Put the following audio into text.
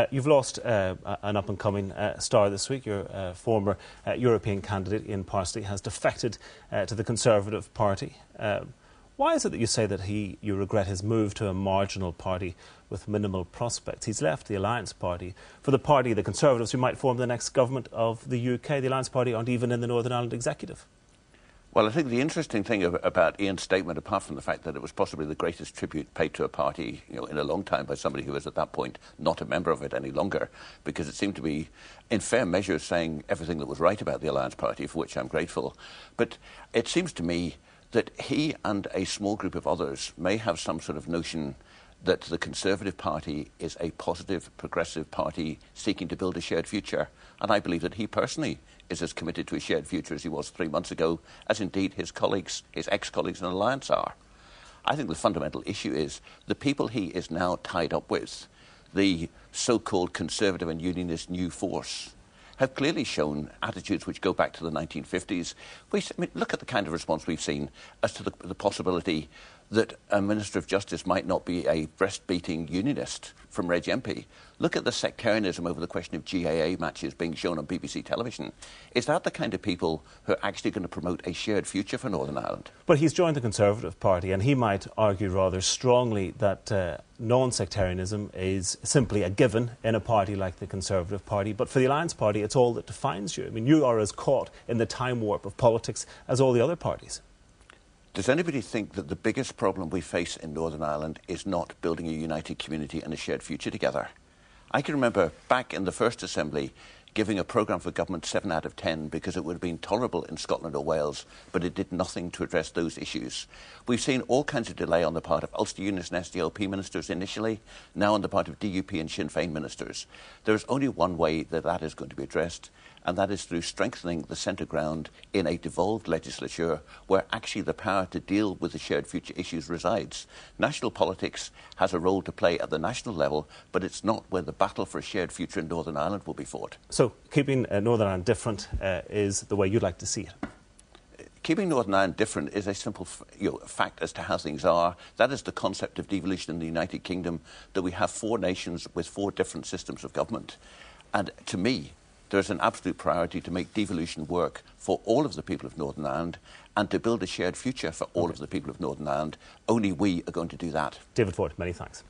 You've lost an up-and-coming star this week. Your former European candidate, Ian Parsley, has defected to the Conservative Party. Why is it that you say that you regret his move to a marginal party with minimal prospects? He's left the Alliance Party for the party, the Conservatives, who might form the next government of the UK. The Alliance Party aren't even in the Northern Ireland Executive. Well, I think the interesting thing about Ian's statement, apart from the fact that it was possibly the greatest tribute paid to a party, in a long time by somebody who was at that point not a member of it any longer, because it seemed to be, in fair measure, saying everything that was right about the Alliance Party, for which I'm grateful. But it seems to me that he and a small group of others may have some sort of notion that the Conservative Party is a positive, progressive party seeking to build a shared future. And I believe that he personally is as committed to a shared future as he was 3 months ago, as indeed his colleagues, his ex-colleagues in Alliance are. I think the fundamental issue is the people he is now tied up with, the so-called Conservative and Unionist new force, have clearly shown attitudes which go back to the 1950s. Look at the kind of response we've seen as to the possibility that a Minister of Justice might not be a breast-beating unionist from Reg MP. Look at the sectarianism over the question of GAA matches being shown on BBC television. Is that the kind of people who are actually going to promote a shared future for Northern Ireland? But he's joined the Conservative Party, and he might argue rather strongly that non-sectarianism is simply a given in a party like the Conservative Party. But for the Alliance Party, it's all that defines you. I mean, you are as caught in the time warp of politics as all the other parties. Does anybody think that the biggest problem we face in Northern Ireland is not building a united community and a shared future together? I can remember back in the first Assembly giving a programme for government 7 out of 10 because it would have been tolerable in Scotland or Wales, but it did nothing to address those issues. We've seen all kinds of delay on the part of Ulster Unionist and SDLP ministers initially, now on the part of DUP and Sinn Féin ministers. There is only one way that that is going to be addressed, and that is through strengthening the centre ground in a devolved legislature where actually the power to deal with the shared future issues resides. National politics has a role to play at the national level, but it's not where the battle for a shared future in Northern Ireland will be fought. So keeping Northern Ireland different is the way you'd like to see it? Keeping Northern Ireland different is a simple fact as to how things are. That is the concept of devolution in the United Kingdom, that we have 4 nations with 4 different systems of government. And to me, there is an absolute priority to make devolution work for all of the people of Northern Ireland and to build a shared future for all of the people of Northern Ireland. Only we are going to do that. David Ford, many thanks.